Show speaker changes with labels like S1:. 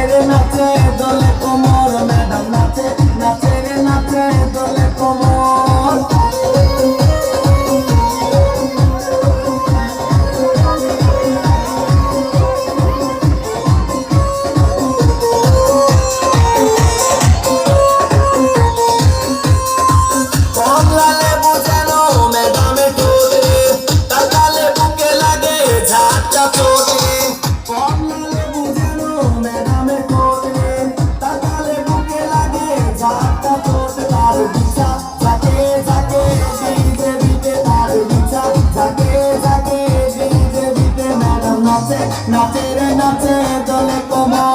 S1: রে নাচে দোলে কোমর, ম্যাডাম নাচে নাচে রে নাচে দোলে কোমর। কমলা লেবু যেন ম্যাডামে ঠোঁটে, তাকালে বুকে লাগে ঝাঁটা চোটে। কমলা লেবু যেন ম্যাডামে ঠোঁটে, তাকালে বুকে লাগে ঝাঁটা চোটে। তার বিচা ঝাঁকে ঝাঁকে ডিজে বিটে, তার বিচা ঝাঁকে ঝাঁকে ডিজে বিটে। ম্যাডাম নাচে নাচে রে নাচে দোলে কোমর।